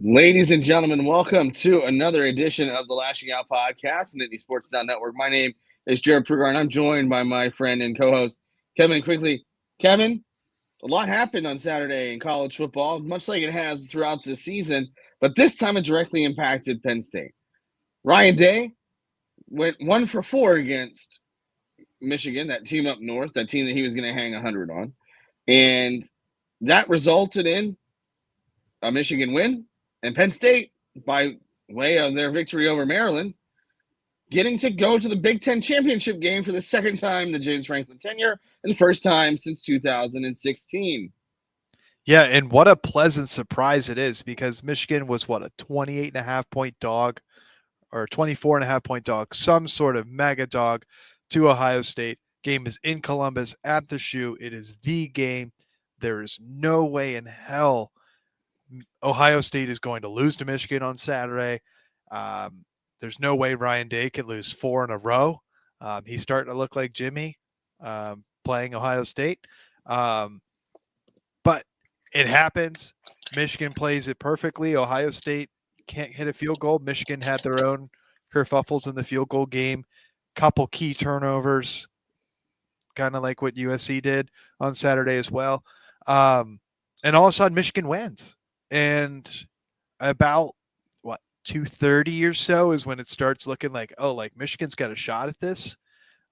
Ladies and gentlemen, welcome to another edition of the Lashing Out Podcast, Nittany Sports Now Network. My name is Jarrod Prugar, and I'm joined by my friend and co-host, Kevin Quigley. Kevin, a lot happened on Saturday in college football, much like it has throughout the season, but this time it directly impacted Penn State. Ryan Day went 1 for 4 against Michigan, that team up north, that team that he was going to hang 100 on, and that resulted in a Michigan win. And Penn State, by way of their victory over Maryland, getting to go to the Big Ten championship game for the second time in the James Franklin tenure and the first time since 2016. Yeah, and what a pleasant surprise it is because Michigan was, a 28.5-point dog or 24.5-point dog, some sort of mega dog to Ohio State. Game is in Columbus at the Shoe. It is the game. There is no way in hell Ohio State is going to lose to Michigan on Saturday. There's no way Ryan Day could lose 4 in a row. He's starting to look like Jimmy playing Ohio State. But it happens. Michigan plays it perfectly. Ohio State can't hit a field goal. Michigan had their own kerfuffles in the field goal game. Couple key turnovers, kind of like what USC did on Saturday as well. And all of a sudden, Michigan wins. And about 2:30 or so is when it starts looking like, Michigan's got a shot at this.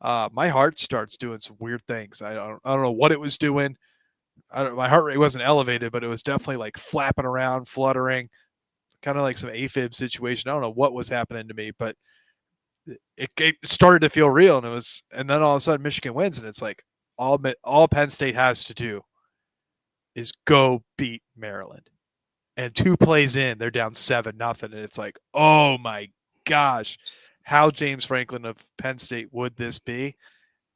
My heart starts doing some weird things. I don't know what it was doing. My heart rate wasn't elevated, but it was definitely like flapping around, fluttering, kind of like some AFib situation. I don't know what was happening to me, but it started to feel real, and then all of a sudden Michigan wins, and it's like all Penn State has to do is go beat Maryland. And 2 plays in, they're down 7-0. And it's like, oh my gosh, how James Franklin of Penn State would this be?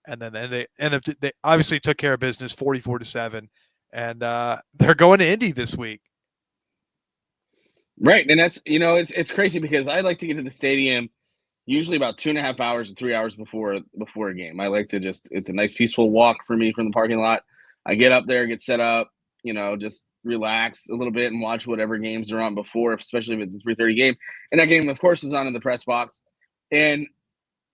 And then they obviously took care of business 44-7. And they're going to Indy this week. Right. And that's, it's crazy because I like to get to the stadium usually about 2.5 hours to 3 hours before a game. I like to it's a nice peaceful walk for me from the parking lot. I get up there, get set up, just relax a little bit and watch whatever games are on before, especially if it's a 3:30 game. And that game, of course, is on in the press box. And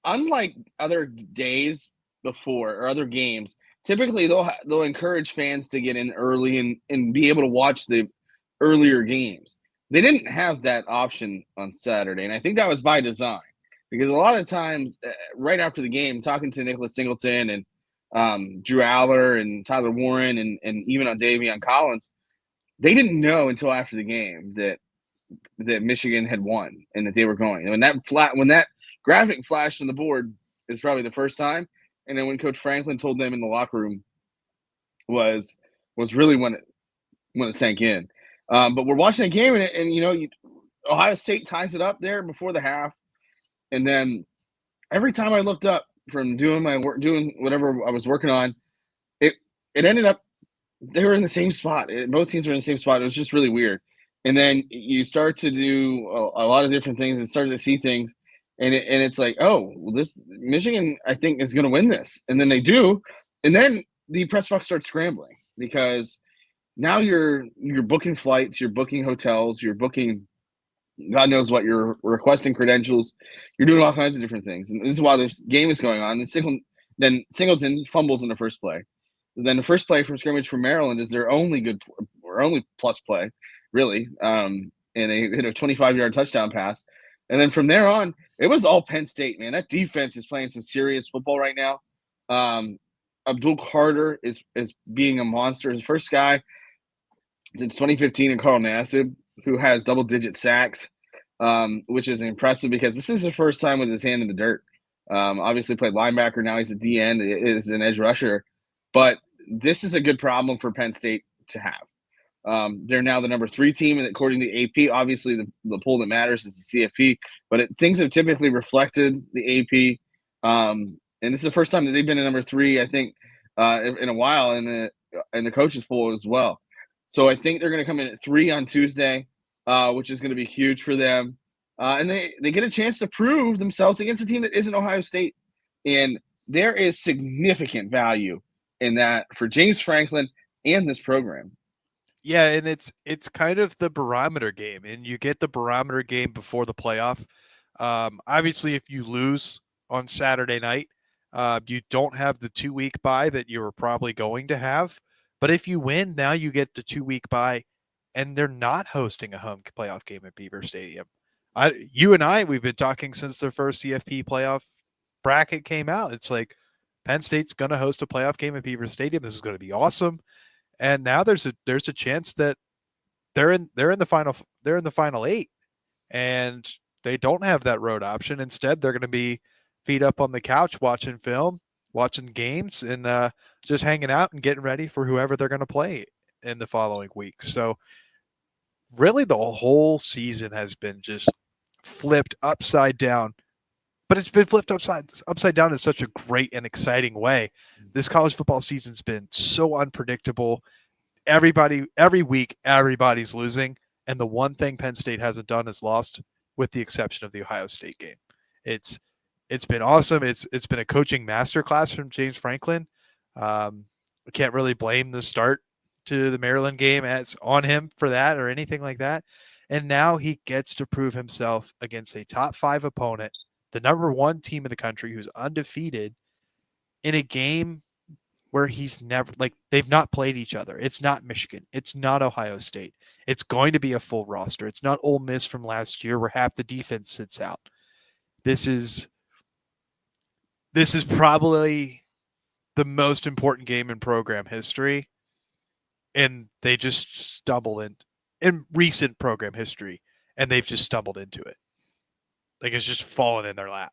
unlike other days before or other games, typically they'll encourage fans to get in early and be able to watch the earlier games. They didn't have that option on Saturday, and I think that was by design because a lot of times right after the game, talking to Nicholas Singleton and Drew Aller and Tyler Warren and even on Davion Collins, they didn't know until after the game that Michigan had won and that they were going. And when that graphic flashed on the board is probably the first time. And then when Coach Franklin told them in the locker room was really when it sank in. But we're watching a game and Ohio State ties it up there before the half. And then every time I looked up from doing my work, doing whatever I was working on, it ended up they were in the same spot. Both teams were in the same spot. It was just really weird. And then you start to do a lot of different things and start to see things. And it's like, oh, well, this Michigan, I think, is going to win this. And then they do. And then the press box starts scrambling because now you're booking flights, you're booking hotels, you're booking God knows what, you're requesting credentials. You're doing all kinds of different things. And this is while this game is going on. And then Singleton fumbles in the first play. Then the first play from scrimmage from Maryland is their only only plus play, really. And they hit a 25-yard touchdown pass. And then from there on, it was all Penn State, man. That defense is playing some serious football right now. Abdul Carter is being a monster. His first guy since 2015 in Carl Nassib who has double-digit sacks, which is impressive because this is the first time with his hand in the dirt. Obviously played linebacker. Now he's a DN. Is an edge rusher. But this is a good problem for Penn State to have. They're now the number 3 team, and according to AP, obviously the poll that matters is the CFP. But things have typically reflected the AP, and this is the first time that they've been a number 3, I think, in a while in the coaches poll as well. So I think they're going to come in at 3 on Tuesday, which is going to be huge for them, and they get a chance to prove themselves against a team that isn't Ohio State, and there is significant value in that for James Franklin and this program. Yeah, and it's kind of the barometer game, and you get the barometer game before the playoff. Obviously, if you lose on Saturday night, you don't have the 2-week bye that you were probably going to have. But if you win, now you get the 2-week bye, and they're not hosting a home playoff game at Beaver Stadium. You and I, we've been talking since the first CFP playoff bracket came out. It's like Penn State's going to host a playoff game at Beaver Stadium. This is going to be awesome. And now there's a chance that they're in the final 8, and they don't have that road option. Instead, they're going to be feet up on the couch watching film, watching games, and just hanging out and getting ready for whoever they're going to play in the following weeks. So really, the whole season has been just flipped upside down. But it's been flipped upside down in such a great and exciting way. This college football season's been so unpredictable. Every week, everybody's losing. And the one thing Penn State hasn't done is lost, with the exception of the Ohio State game. It's been awesome. It's been a coaching masterclass from James Franklin. I can't really blame the start to the Maryland game as on him for that or anything like that. And now he gets to prove himself against a top 5 opponent, the number 1 team in the country who's undefeated, in a game where he's never, like, they've not played each other. It's not Michigan. It's not Ohio State. It's going to be a full roster. It's not Ole Miss from last year where half the defense sits out. This is probably the most important game in program history, and they just stumbled in recent program history, and they've just stumbled into it. Like, it's just fallen in their lap.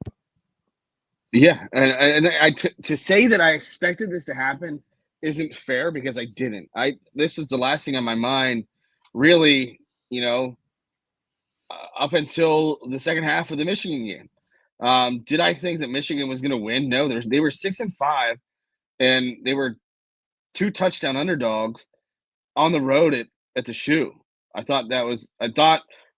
Yeah, and to say that I expected this to happen isn't fair, because I didn't. This was the last thing on my mind, really. Up until the second half of the Michigan game, did I think that Michigan was going to win? No, they were 6-5, and they were 2 touchdown underdogs on the road at the Shoe. I thought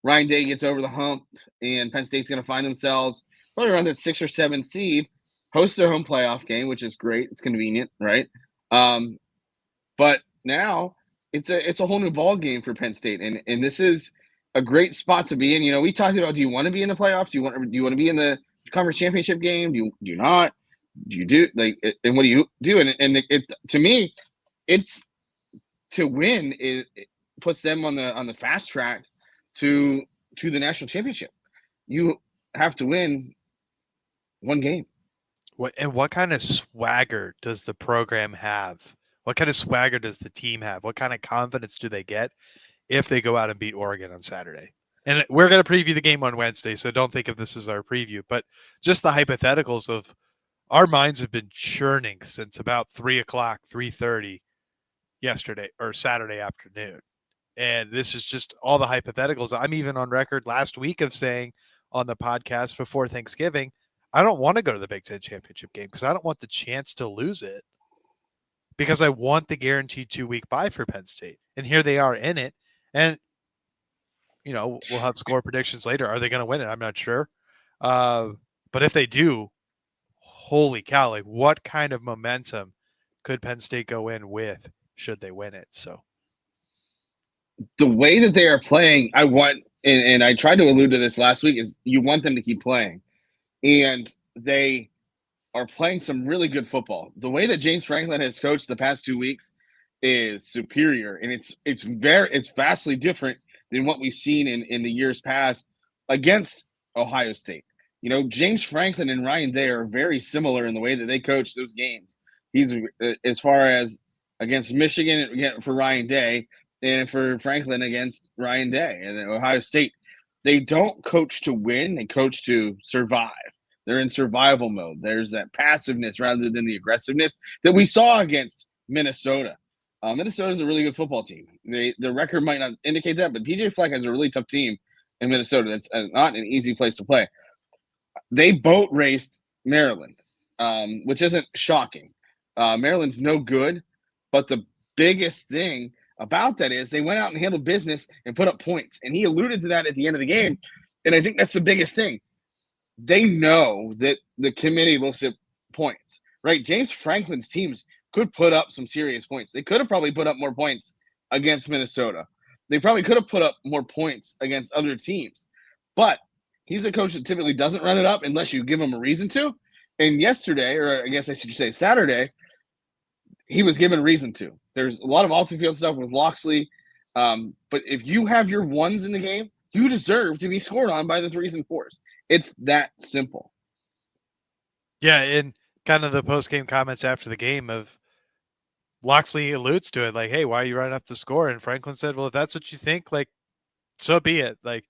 Ryan Day gets over the hump, and Penn State's going to find themselves probably around that 6 or 7 seed, host their home playoff game, which is great. It's convenient, right? But now it's a whole new ball game for Penn State, and this is a great spot to be in. We talked about, do you want to be in the playoffs? Do you want to be in the conference championship game? Do you not? Do you do, like, and what do you do? And to me, it's to win. It puts them on the fast track to the national championship. You have to win one game. What kind of swagger does the program have? What kind of swagger does the team have? What kind of confidence do they get if they go out and beat Oregon on Saturday? And we're going to preview the game on Wednesday, so don't think of this as our preview, but just the hypotheticals of our minds have been churning since about 3:30 yesterday or Saturday afternoon. And this is just all the hypotheticals. I'm even on record last week of saying on the podcast before Thanksgiving, I don't want to go to the Big Ten championship game because I don't want the chance to lose it, because I want the guaranteed 2-week bye for Penn State. And here they are in it. And, we'll have score predictions later. Are they going to win it? I'm not sure. But if they do, holy cow, like, what kind of momentum could Penn State go in with should they win it? So the way that they are playing, I want, and I tried to allude to this last week, is you want them to keep playing. And they are playing some really good football. The way that James Franklin has coached the past 2 weeks is superior, and it's vastly different than what we've seen in the years past against Ohio State. James Franklin and Ryan Day are very similar in the way that they coach those games. He's, as far as against Michigan for Ryan Day, and for Franklin against Ryan Day and Ohio State, they don't coach to win; they coach to survive. They're in survival mode. There's that passiveness rather than the aggressiveness that we saw against Minnesota. Minnesota is a really good football team. The record might not indicate that, but PJ Fleck has a really tough team in Minnesota. That's not an easy place to play. They boat raced Maryland, which isn't shocking. Maryland's no good, but the biggest thing about that is they went out and handled business and put up points. And he alluded to that at the end of the game. And I think that's the biggest thing. They know that the committee looks at points, right? James Franklin's teams could put up some serious points. They could have probably put up more points against Minnesota. They probably could have put up more points against other teams. But he's a coach that typically doesn't run it up unless you give him a reason to. And yesterday, or I guess I should say Saturday, he was given reason to. There's a lot of off-the-field stuff with Loxley. But if you have your ones in the game, you deserve to be scored on by the 3s and 4s. It's that simple. Yeah, and kind of the post-game comments after the game of Loxley alludes to it, like, hey, why are you running up the score? And Franklin said, well, if that's what you think, like, so be it. Like,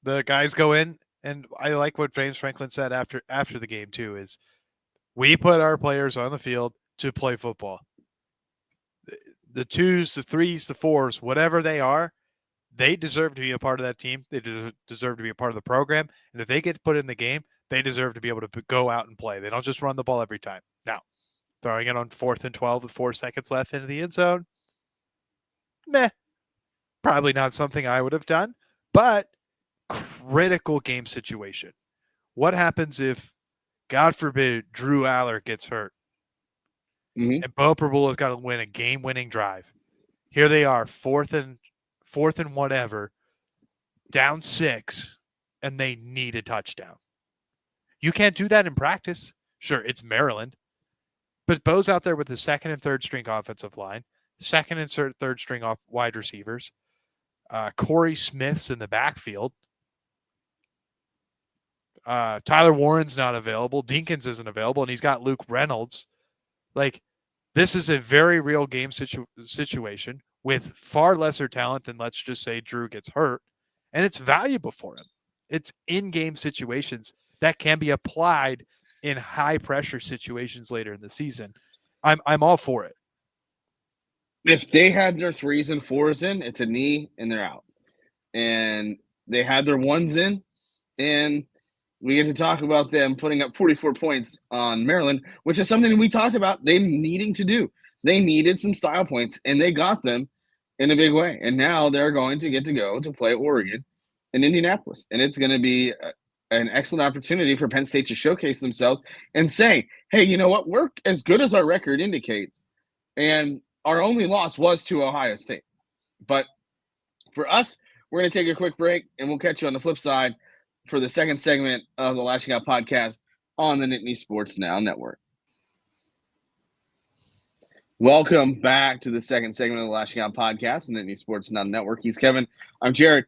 the guys go in, and I like what James Franklin said after the game, too, is we put our players on the field to play football. The 2s, the 3s, the 4s, whatever they are, they deserve to be a part of that team. They deserve to be a part of the program. And if they get put in the game, they deserve to be able to go out and play. They don't just run the ball every time. Now, throwing it on 4th and 12 with 4 seconds left into the end zone, meh. Probably not something I would have done, but critical game situation. What happens if, God forbid, Drew Aller gets hurt? Mm-hmm. And Bo Perbula's got to win a game-winning drive. Here they are, fourth and whatever, down 6, and they need a touchdown. You can't do that in practice. Sure, it's Maryland. But Bo's out there with the 2nd and 3rd string offensive line, 2nd and 3rd string off wide receivers. Corey Smith's in the backfield. Tyler Warren's not available. Dinkins isn't available, and he's got Luke Reynolds. Like, this is a very real game situation with far lesser talent than, let's just say, Drew gets hurt, and it's valuable for him. It's in-game situations that can be applied in high-pressure situations later in the season. I'm all for it. If they had their 3s and 4s in, it's a knee and they're out. And they had their 1s in, and we get to talk about them putting up 44 points on Maryland, which is something we talked about them needing to do. They needed some style points, and they got them in a big way. And now they're going to get to go to play Oregon in Indianapolis. And it's going to be an excellent opportunity for Penn State to showcase themselves and say, hey, you know what? We're as good as our record indicates. And our only loss was to Ohio State. But for us, we're going to take a quick break, and we'll catch you on the flip side for the second segment of the Lashing Out Podcast on the Nittany Sports Now Network. Welcome back to the second segment of the Lashing Out Podcast on the Nittany Sports Now Network. He's Kevin. I'm Jarrod.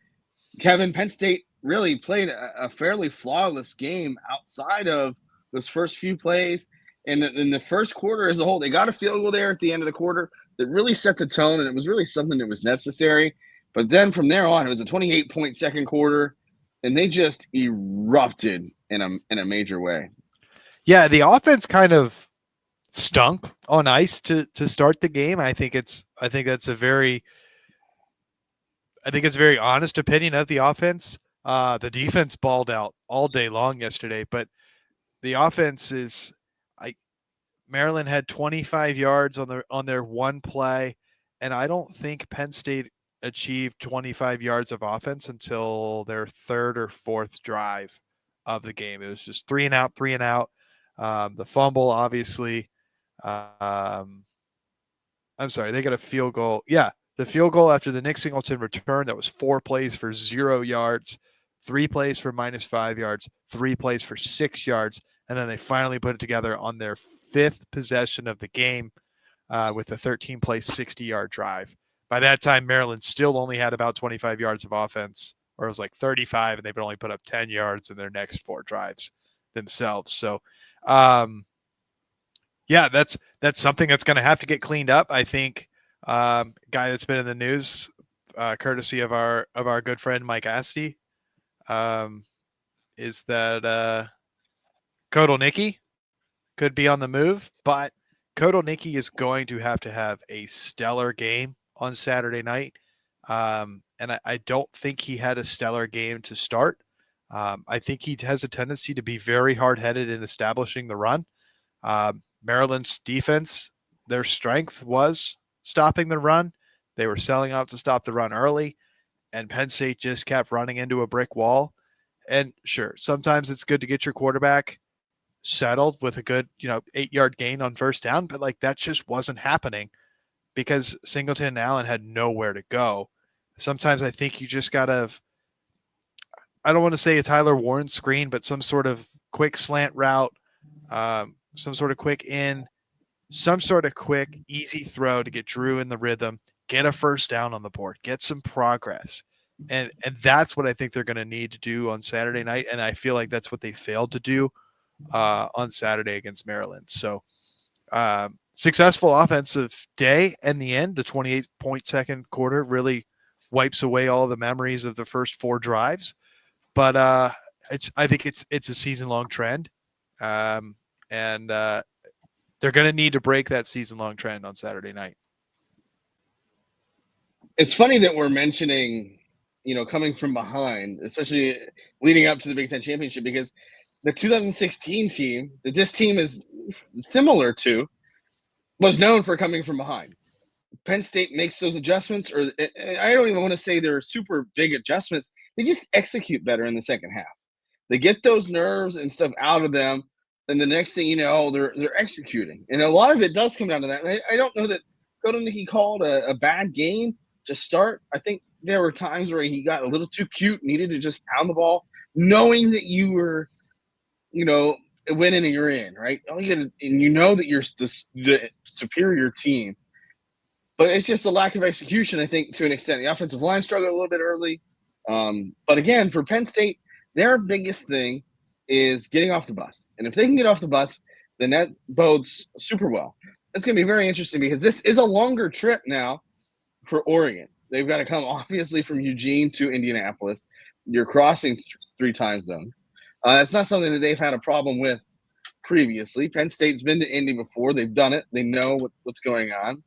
Kevin, Penn State really played a fairly flawless game outside of those first few plays. And in the first quarter as a whole, they got a field goal there at the end of the quarter that really set the tone, and it was really something that was necessary. But then from there on, it was a 28-point second quarter, and they just erupted in a major way. Yeah, the offense kind of stunk on ice to start the game. I think it's a very honest opinion of the offense. The defense balled out all day long yesterday, but the offense is Maryland had 25 yards on their one play, and I don't think Penn State achieved 25 yards of offense until their 3rd or 4th drive of the game. It was just 3 and out. The fumble, obviously. I'm sorry, they got a field goal. Yeah, the field goal after the Nick Singleton return, that was 4 plays for 0 yards, 3 plays for -5 yards, 3 plays for 6 yards, and then they finally put it together on their 5th possession of the game with a 13-play, 60-yard drive. By that time, Maryland still only had about 25 yards of offense, or it was like 35, and they've only put up 10 yards in their next 4 drives themselves. So, yeah, that's something that's going to have to get cleaned up. I think guy that's been in the news, courtesy of our good friend Mike Asti, is that Kotelnicki could be on the move, but Kotelnicki is going to have a stellar game on Saturday night. And I don't think he had a stellar game to start. I think he has a tendency to be very hard-headed in establishing the run. Maryland's defense, their strength was stopping the run. They were selling out to stop the run early, and Penn State just kept running into a brick wall. And sure, sometimes it's good to get your quarterback settled with a good, 8-yard gain on first down, but that just wasn't happening because Singleton and Allen had nowhere to go. Sometimes I think you just got to, I don't want to say a Tyler Warren screen, but some sort of quick slant route, some sort of quick in, some sort of quick, easy throw to get Drew in the rhythm, get a first down on the board, get some progress. And that's what I think they're going to need to do on Saturday night. And I feel like that's what they failed to do on Saturday against Maryland. So successful offensive day in the end. The 28-point second quarter really wipes away all the memories of the first 4 drives. But I think it's a season-long trend. And they're going to need to break that season-long trend on Saturday night. It's funny that we're mentioning, coming from behind, especially leading up to the Big Ten Championship, because the 2016 team that this team is similar to was known for coming from behind. Penn State makes those adjustments, or I don't even want to say they're super big adjustments. They just execute better in the second half. They get those nerves and stuff out of them, and the next thing you know, they're executing. And a lot of it does come down to that. And I don't know that he called a bad game to start. I think there were times where he got a little too cute, needed to just pound the ball, knowing that you were, winning and you're in, right? And you know that you're the superior team. But it's just a lack of execution, I think, to an extent. The offensive line struggled a little bit early. But again, for Penn State, their biggest thing is getting off the bus. And if they can get off the bus, then that bodes super well. It's going to be very interesting because this is a longer trip now for Oregon. They've got to come, obviously, from Eugene to Indianapolis. You're crossing 3 time zones. It's not something that they've had a problem with previously. Penn State's been to Indy before. They've done it. They know what's going on.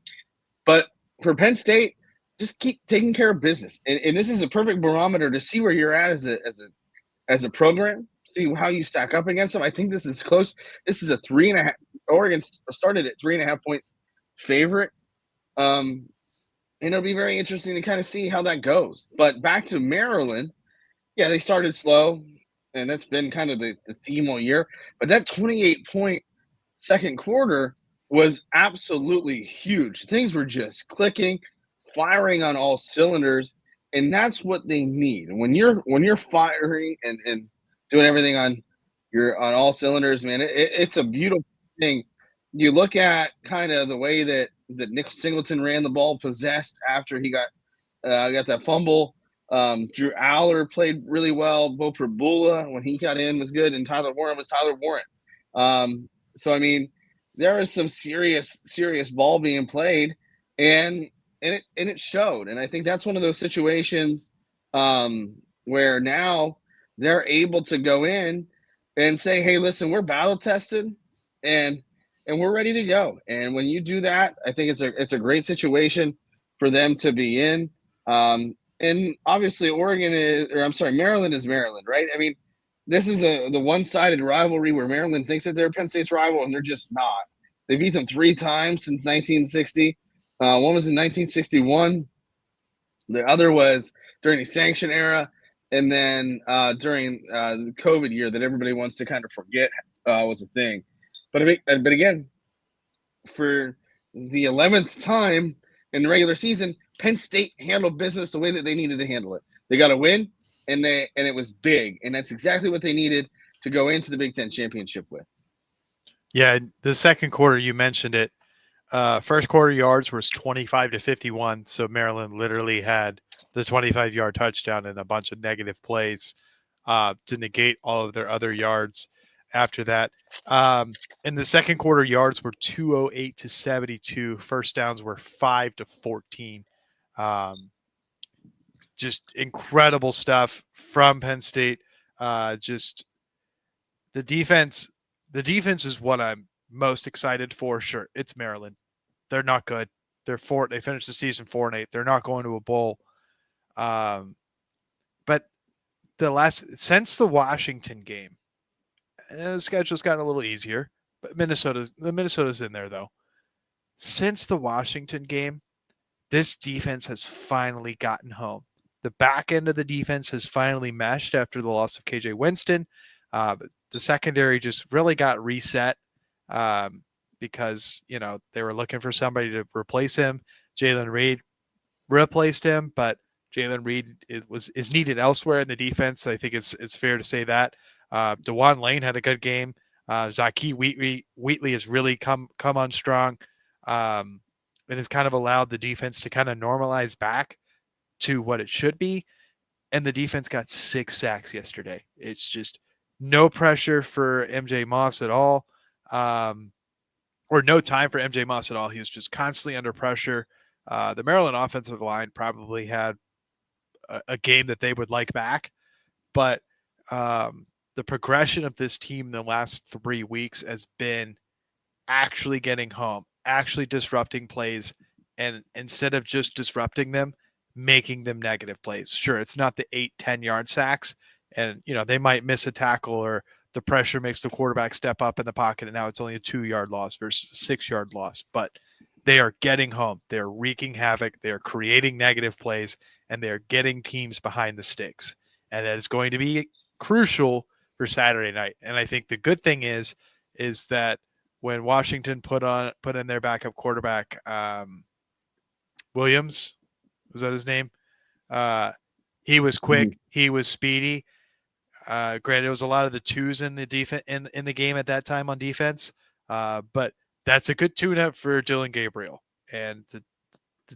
But for Penn State, just keep taking care of business. And this is a perfect barometer to see where you're at as a program, see how you stack up against them. I think this is close. This is a 3.5. Oregon started at 3.5 point favorite. And it'll be very interesting to kind of see how that goes. But back to Maryland, yeah, they started slow, and that's been kind of the theme all year. But that 28-point second quarter was absolutely huge. Things were just clicking, firing on all cylinders, and that's what they need. When you're firing and doing everything on all cylinders, man, it's a beautiful thing. You look at kind of the way that Nick Singleton ran the ball possessed after he got that fumble. Drew Aller played really well. Bo Prabula, when he got in, was good, and Tyler Warren was Tyler Warren. So I mean, there was some serious ball being played, and it showed. And I think that's one of those situations where now they're able to go in and say, "Hey, listen, we're battle tested, and we're ready to go." And when you do that, I think it's a great situation for them to be in. And obviously, Maryland is Maryland, right? I mean, this is the one-sided rivalry where Maryland thinks that they're Penn State's rival, and they're just not. They beat them 3 times since 1960. One was in 1961. The other was during the sanction era, and then during the COVID year that everybody wants to kind of forget was a thing. But again, for the 11th time in the regular season, Penn State handled business the way that they needed to handle it. They got a win, and it was big, and that's exactly what they needed to go into the Big Ten championship with. Yeah, the second quarter, you mentioned it. First quarter yards was 25-51, so Maryland literally had the 25-yard touchdown and a bunch of negative plays to negate all of their other yards after that. In the second quarter, yards were 208-72. First downs were 5-14. Just incredible stuff from Penn State. Just the defense. The defense is what I'm most excited for. Sure, it's Maryland. They're not good. They finished the season 4-8. They're not going to a bowl. But since the Washington game, the schedule's gotten a little easier. But Minnesota's in there though. Since the Washington game, this defense has finally gotten home. The back end of the defense has finally meshed after the loss of KJ Winston. The secondary just really got reset because, they were looking for somebody to replace him. Jalen Reed replaced him, but Jalen Reed is needed elsewhere in the defense. I think it's fair to say that. DeJuan Lane had a good game. Zaki Wheatley has really come on strong. It has kind of allowed the defense to kind of normalize back to what it should be. And the defense got 6 sacks yesterday. It's just no pressure for MJ Moss at all, or no time for MJ Moss at all. He was just constantly under pressure. The Maryland offensive line probably had a game that they would like back, but the progression of this team in the last 3 weeks has been actually getting home, actually disrupting plays, and instead of just disrupting them, making them negative plays. Sure, it's not the 8-10 yard sacks, and they might miss a tackle, or the pressure makes the quarterback step up in the pocket, and now it's only a 2-yard loss versus a 6-yard loss. But they are getting home. They're wreaking havoc. They're creating negative plays, and they're getting teams behind the sticks. And that is going to be crucial for Saturday night. And I think the good thing is that when Washington put in their backup quarterback, Williams, was that his name? He was quick. Mm-hmm. He was speedy. Granted, it was a lot of the twos in the defense in the game at that time on defense, but that's a good tune-up for Dylan Gabriel. And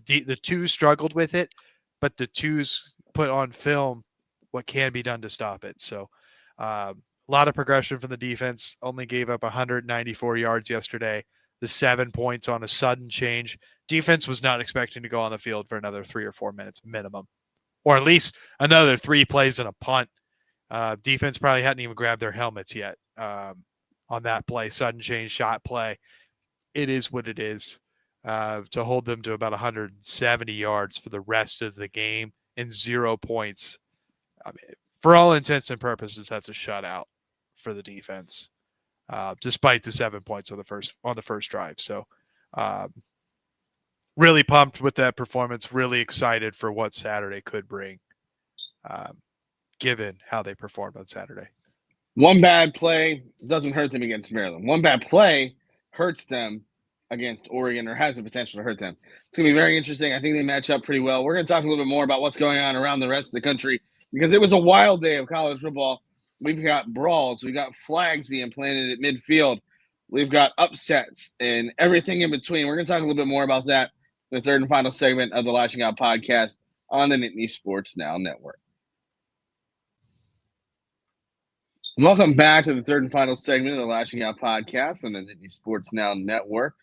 the twos struggled with it, but the twos put on film what can be done to stop it. So a lot of progression from the defense. Only gave up 194 yards yesterday. The 7 points on a sudden change. Defense was not expecting to go on the field for another 3 or 4 minutes minimum, or at least another 3 plays and a punt. Defense probably hadn't even grabbed their helmets yet on that play, sudden change shot play. It is what it is. To hold them to about 170 yards for the rest of the game and 0 points. I mean, for all intents and purposes, that's a shutout for the defense, despite the 7 points on the first drive. So, really pumped with that performance. Really excited for what Saturday could bring, given how they performed on Saturday. One bad play doesn't hurt them against Maryland. One bad play hurts them against Oregon, or has the potential to hurt them. It's going to be very interesting. I think they match up pretty well. We're going to talk a little bit more about what's going on around the rest of the country, because it was a wild day of college football. We've got brawls. We've got flags being planted at midfield. We've got upsets and everything in between. We're going to talk a little bit more about that in the third and final segment of the Lasching Out Podcast on the Nittany Sports Now Network. Welcome back to the third and final segment of the Lasching Out Podcast on the Nittany Sports Now Network.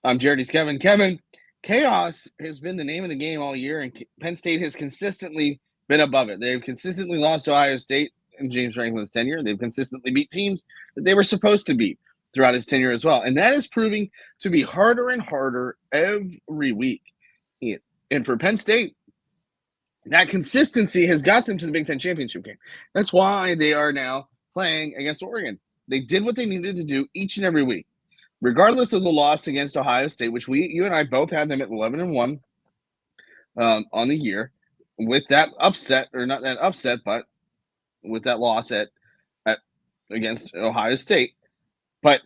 I'm Jarrod. He's Kevin. Kevin, chaos has been the name of the game all year, and Penn State has consistently been above it. They've consistently lost to Ohio State in James Franklin's tenure. They've consistently beat teams that they were supposed to beat throughout his tenure as well. And that is proving to be harder and harder every week. And for Penn State, that consistency has got them to the Big Ten championship game. That's why they are now playing against Oregon. They did what they needed to do each and every week, regardless of the loss against Ohio State, which you and I both had them at 11-1 on the year. With that upset, or not that upset, but with that loss against Ohio State. But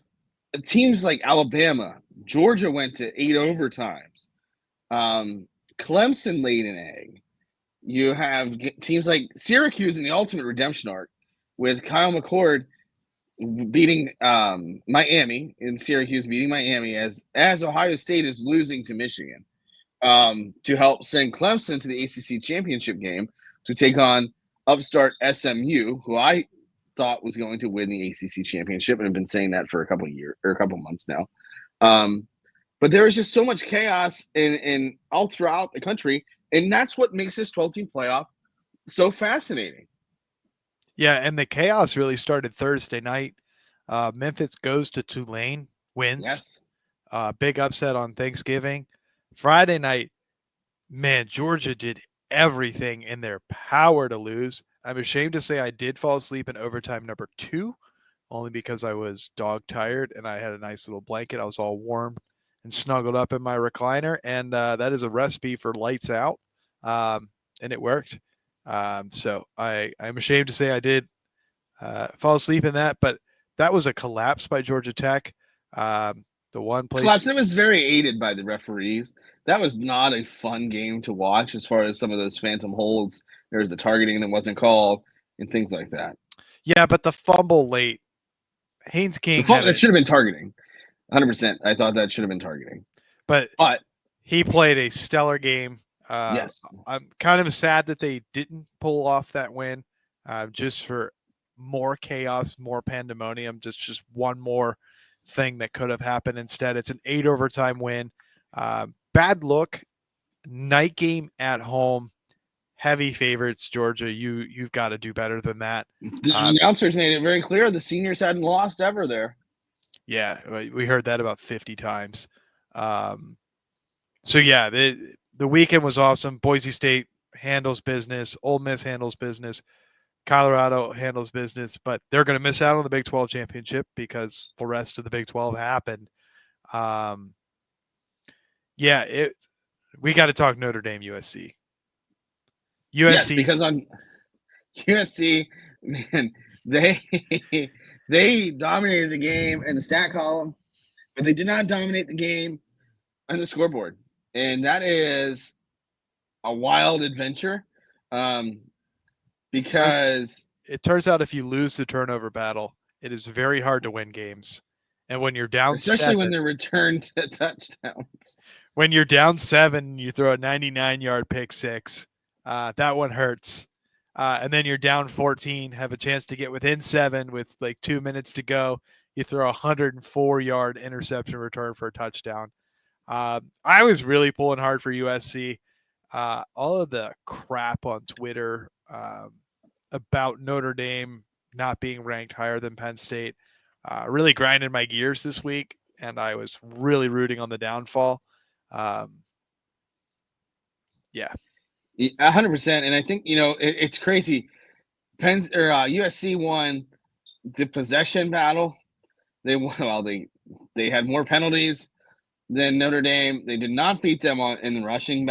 teams like Alabama, Georgia went to 8 overtimes. Clemson laid an egg. You have teams like Syracuse in the ultimate redemption arc, with Kyle McCord beating Miami, and Syracuse beating Miami as Ohio State is losing to Michigan, to help send Clemson to the ACC championship game to take on upstart SMU, who I thought was going to win the ACC championship, and have been saying that for a couple months now. But there is just so much chaos in all throughout the country, and that's what makes this 12-team playoff so fascinating. Yeah, and the chaos really started Thursday night. Memphis goes to Tulane, wins. Yes. Big upset on Thanksgiving. Friday night, man, Georgia did everything in their power to lose. I'm ashamed to say I did fall asleep in overtime number 2, only because I was dog tired and I had a nice little blanket. I was all warm and snuggled up in my recliner, and that is a recipe for lights out, and it worked. So I'm ashamed to say I did fall asleep in that, but that was a collapse by Georgia Tech. The one place collapse, it was very aided by the referees. that was not a fun game to watch as far as some of those phantom holds. There was a targeting that wasn't called and things like that. Yeah, but the fumble late, Haynes King had That should have been targeting. 100%. I thought that should have been targeting. but But he played a stellar game. yes, I'm kind of sad that they didn't pull off that win, just for more chaos, more pandemonium, just one more thing that could have happened. Instead, it's an 8 overtime win. Bad look. Night game at home. Heavy favorites, Georgia. You've got to do better than that. the announcers made it very clear the seniors hadn't lost ever there. Yeah, we heard that about 50 times. So yeah, the weekend was awesome. Boise State handles business. Ole Miss handles business. Colorado handles business, but they're going to miss out on the Big 12 championship because the rest of the Big 12 happened. We got to talk Notre Dame USC. Yes, because on USC, man, they dominated the game in the stat column, but they did not dominate the game on the scoreboard, and that is a wild adventure. Because it turns out if you lose the turnover battle, it is very hard to win games, and when you're down, especially when they're returned to touchdowns. When you're down 7, you throw a 99-yard pick six. That one hurts. And then you're down 14, have a chance to get within 7 with like 2 minutes to go. You throw a 104-yard interception return for a touchdown. I was really pulling hard for USC. All of the crap on Twitter about Notre Dame not being ranked higher than Penn State really grinded my gears this week, and I was really rooting on the downfall. Yeah. 100%. And I think, it's crazy. USC won the possession battle. They had more penalties than Notre Dame. They did not beat them in the rushing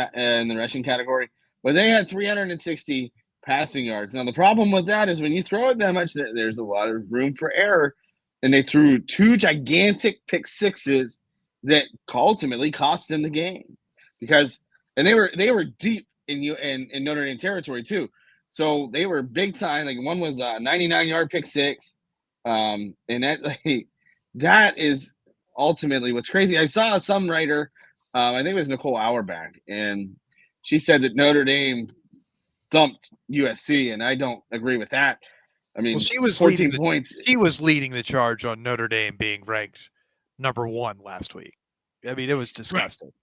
category, but they had 360 passing yards. Now the problem with that is when you throw it that much, there's a lot of room for error, and they threw 2 gigantic pick sixes that ultimately cost them the game and they were deep in Notre Dame territory too. So they were big time. Like one was a 99-yard pick six. And that is ultimately what's crazy. I saw some writer, I think it was Nicole Auerbach, and she said that Notre Dame thumped USC, and I don't agree with that. I mean, she was 14 points. She was leading the charge on Notre Dame being ranked number 1 last week. I mean, it was disgusting. Right.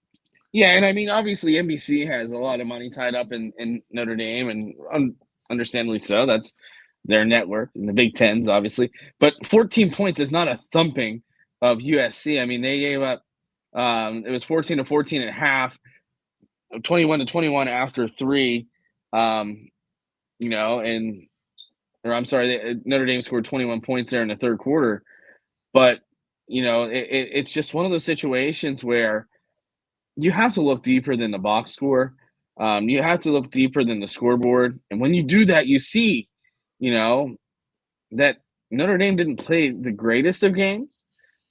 Yeah, and I mean, obviously, NBC has a lot of money tied up in Notre Dame, and understandably so. That's their network, and the Big Tens, obviously. But 14 points is not a thumping of USC. I mean, they gave up. It was 14-14 at half, 21-21 after 3. Notre Dame scored 21 points there in the third quarter. But it's just one of those situations where you have to look deeper than the box score. You have to look deeper than the scoreboard. And when you do that, you see, that Notre Dame didn't play the greatest of games,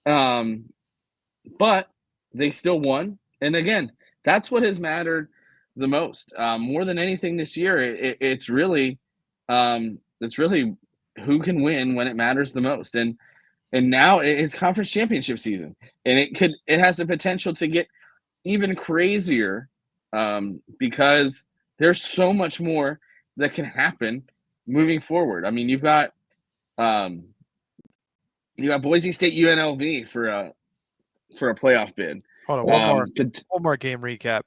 but they still won. And again, that's what has mattered the most. More than anything this year, it's really who can win when it matters the most. And now it's conference championship season, and it has the potential to get even crazier because there's so much more that can happen moving forward. I mean, you've got Boise State UNLV for a playoff bid. Hold on, one more game recap.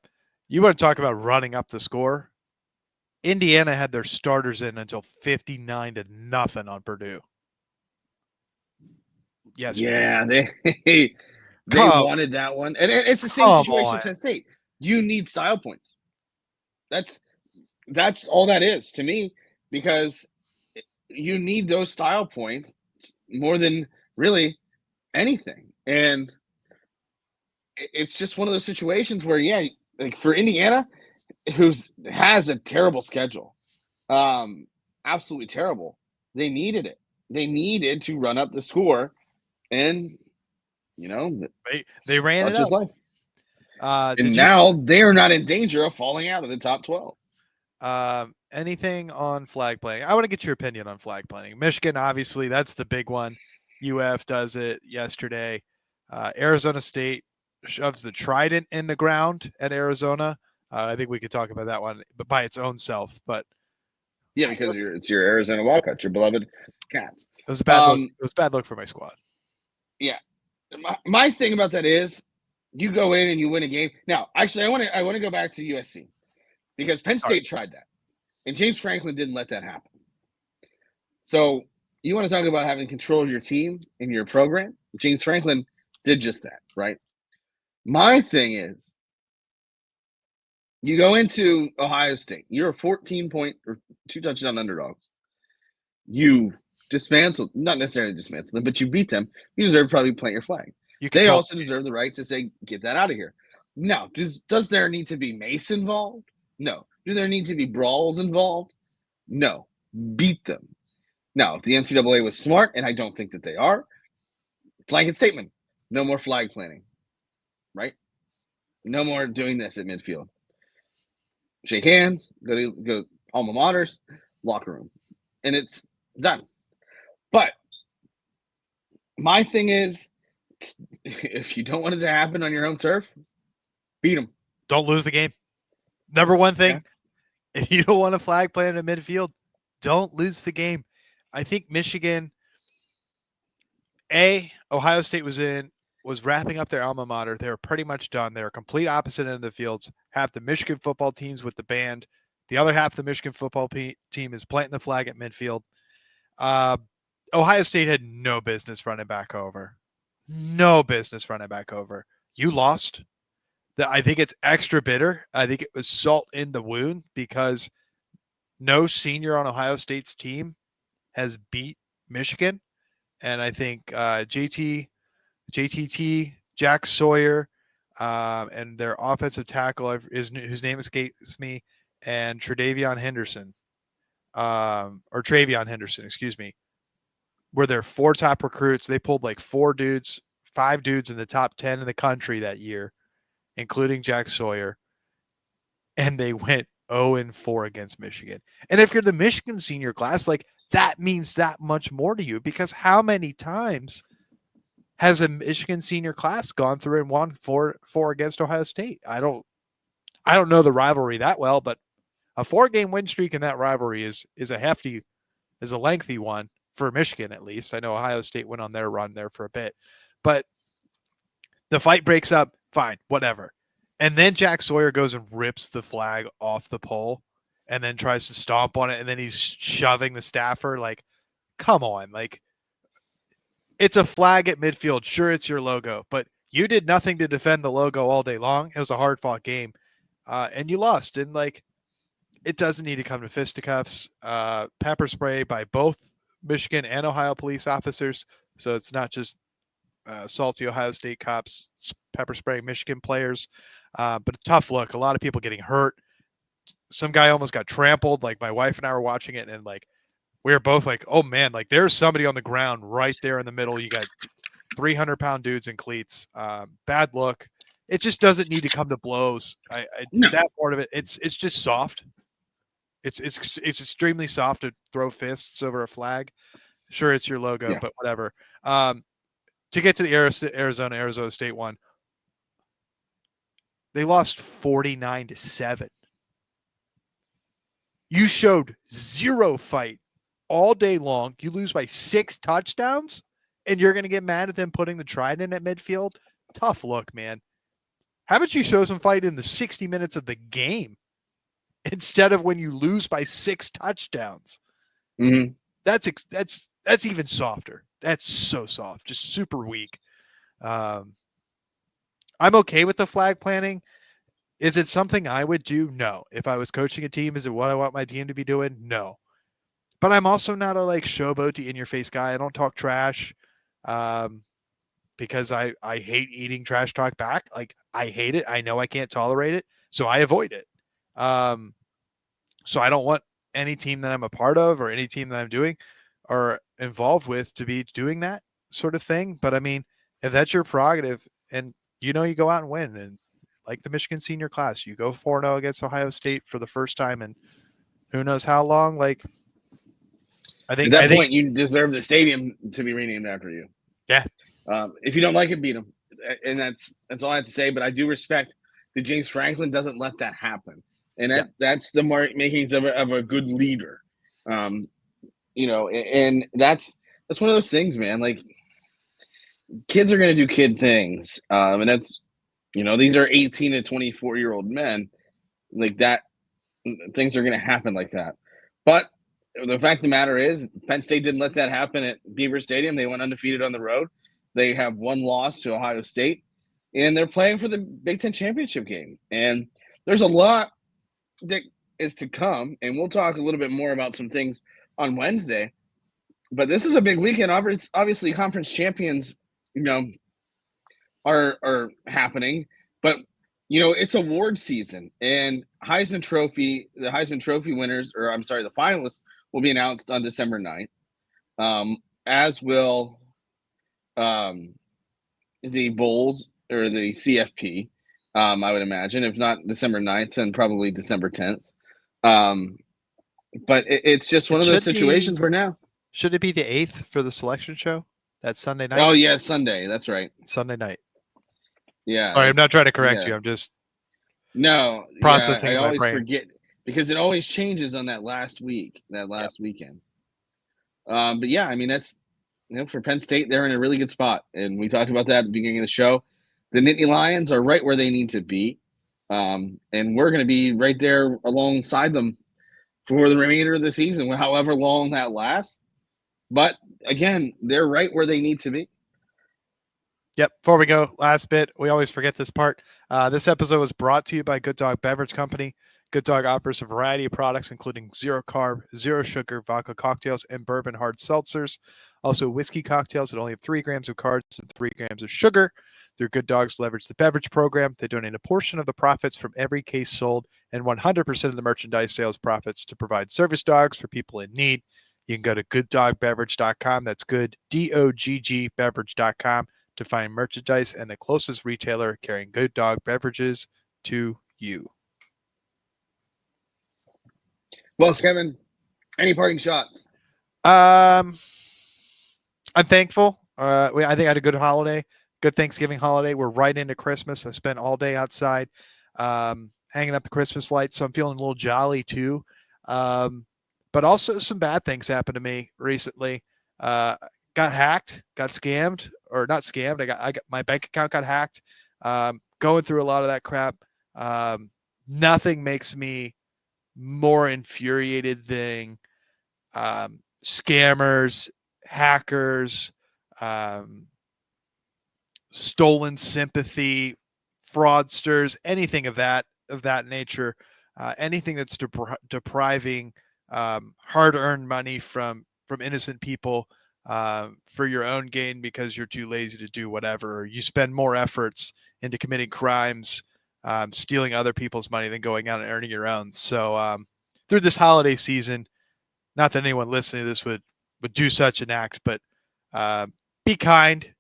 You want to talk about running up the score? Indiana had their starters in until 59-0 on Purdue. Yes. Yeah, they wanted that one, and it's the same situation with Penn State. You need style points. That's all that is to me, because you need those style points more than really anything. And it's just one of those situations where, like for Indiana, who has a terrible schedule, absolutely terrible, they needed it. They needed to run up the score, and they ran it up. And now they are not in danger of falling out of the top 12. Anything on flag planting? I want to get your opinion on flag planting. Michigan, obviously, that's the big one. UF does it yesterday. Arizona State shoves the trident in the ground at Arizona. I think we could talk about that one, but by its own self. But yeah, because it's your Arizona Wildcats, your beloved Cats. It was a bad look. It was a bad look for my squad. Yeah, my thing about that is, you go in and you win a game. Now, actually, I want to go back to USC because Penn State tried that, and James Franklin didn't let that happen. So you want to talk about having control of your team and your program? James Franklin did just that, right? My thing is, you go into Ohio State. You're a 14-point or 2-touchdown underdogs. You dismantled, not necessarily dismantled them, but you beat them. You deserve to probably plant your flag. They also deserve the right to say, get that out of here. Now, does there need to be mace involved? No. Do there need to be brawls involved? No. Beat them. Now, if the NCAA was smart, and I don't think that they are, blanket statement, no more flag planting, right? No more doing this at midfield. Shake hands, go alma maters, locker room, and it's done. But my thing is, if you don't want it to happen on your home turf, beat them. Don't lose the game. Number one thing, if you don't want a flag plant in midfield, don't lose the game. I think Michigan, Ohio State was wrapping up their alma mater. They were pretty much done. They were complete opposite end of the fields. Half the Michigan football teams with the band. The other half of the Michigan football team is planting the flag at midfield. Ohio State had no business running back over. No business running back over. You lost. I think it's extra bitter. I think it was salt in the wound because no senior on Ohio State's team has beat Michigan. And I think JTT, Jack Sawyer, and their offensive tackle, whose name escapes me, and Travion Henderson, excuse me, were their 4 top recruits. They pulled like 5 dudes in the top 10 in the country that year, including Jack Sawyer. And they went 0-4 against Michigan. And if you're the Michigan senior class, like that means that much more to you because how many times has a Michigan senior class gone through and won 4 against Ohio State? I don't know the rivalry that well, but a 4-game win streak in that rivalry is a lengthy one for Michigan, at least. I know Ohio State went on their run there for a bit, but the fight breaks up. Fine, whatever. And then Jack Sawyer goes and rips the flag off the pole and then tries to stomp on it. And then he's shoving the staffer. Like, come on. Like, it's a flag at midfield. Sure, it's your logo, but you did nothing to defend the logo all day long. It was a hard-fought game, and you lost. And, like, it doesn't need to come to fisticuffs. Pepper spray by both Michigan and Ohio police officers. So it's not just salty Ohio State cops pepper spraying Michigan players. But a tough look. A lot of people getting hurt. Some guy almost got trampled. Like my wife and I were watching it, and like we were both like, "Oh man!" Like there's somebody on the ground right there in the middle. You got 300-pound dudes in cleats. Bad look. It just doesn't need to come to blows. No. That part of it, it's just soft. It's extremely soft to throw fists over a flag. Sure, it's your logo, but whatever. To get to the Arizona State one, they lost 49-7. You showed zero fight all day long. You lose by 6 touchdowns, and you're going to get mad at them putting the trident at midfield? Tough look, man. How about you show some fight in the 60 minutes of the game instead of when you lose by 6 touchdowns? Mm-hmm. That's even softer. That's so soft, just super weak. I'm okay with the flag planting. Is it something I would do? No. If I was coaching a team, is it what I want my team to be doing? No. But I'm also not a like showboaty in-your-face guy. I don't talk trash because I hate eating trash talk back. Like I hate it. I know I can't tolerate it, so I avoid it. So I don't want any team that I'm a part of or any team that I'm doing or involved with to be doing that sort of thing. But I mean, if that's your prerogative and you go out and win, and like the Michigan senior class. You go 4-0 against Ohio State for the first time in who knows how long. Like, At that point, you deserve the stadium to be renamed after you. Yeah. If you don't like it, beat them, and that's all I have to say. But I do respect that James Franklin doesn't let that happen, and that's the makings of a good leader. You know, and that's one of those things, man. Like, kids are going to do kid things, and that's, you know, these are 18 to 24-year-old men. Like that, things are going to happen like that. But the fact of the matter is, Penn State didn't let that happen at Beaver Stadium. They went undefeated on the road. They have one loss to Ohio State, and they're playing for the Big Ten championship game. And there's a lot that is to come, and we'll talk a little bit more about some things on Wednesday. But this is a big weekend. Obviously, conference champions, you know, are happening. But, you know, it's award season, and the Heisman Trophy winners, or I'm sorry, the finalists will be announced on December 9th, as will the Bowls or the CFP, I would imagine. If not December 9th, then probably December 10th. But it's just one of those situations where now. Should it be the 8th for the selection show? That Sunday night? Oh, yeah, Sunday. That's right. Sunday night. Yeah. Sorry, I'm not trying to correct you. I'm just processing. I always forget because it always changes on that last week, weekend. But yeah, I mean, that's, you know, for Penn State, they're in a really good spot. And we talked about that at the beginning of the show. The Nittany Lions are right where they need to be. And we're going to be right there alongside them for the remainder of the season, however long that lasts. But again, they're right where they need to be. Yep. Before we go, last bit, we always forget this part. This episode was brought to you by Good Dog Beverage Company. Good Dog offers a variety of products, including zero carb, zero sugar vodka cocktails, and bourbon hard seltzers. Also, whiskey cocktails that only have 3 grams of carbs and 3 grams of sugar. Their Good Dogs leverage the beverage program. They donate a portion of the profits from every case sold and 100% of the merchandise sales profits to provide service dogs for people in need. You can go to gooddogbeverage.com. That's good, DOGG beverage.com to find merchandise and the closest retailer carrying Good Dog beverages to you. Well, Kevin, any parting shots? I'm thankful. I think I had a good holiday, good Thanksgiving holiday. We're right into Christmas. I spent all day outside hanging up the Christmas lights, so I'm feeling a little jolly too. But also some bad things happened to me recently. Got hacked, got scammed, or not scammed. I got my bank account got hacked. Going through a lot of that crap. Nothing makes me more infuriated than scammers, hackers, stolen sympathy, fraudsters, anything of that nature. Anything that's depriving hard-earned money from innocent people for your own gain because you're too lazy to do whatever, or you spend more efforts into committing crimes, stealing other people's money than going out and earning your own. So through this holiday season, not that anyone listening to this would do such an act, but be kind.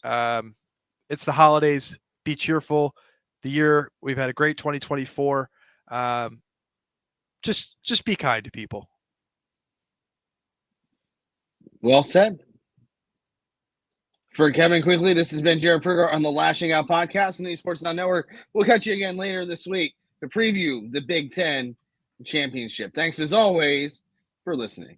It's the holidays. Be cheerful. We've had a great 2024. Just be kind to people. Well said. For Kevin Quigley, this has been Jarrod Prugar on the Lashing Out Podcast and Nittany Sports Now Network. We'll catch you again later this week to preview the Big Ten Championship. Thanks as always for listening.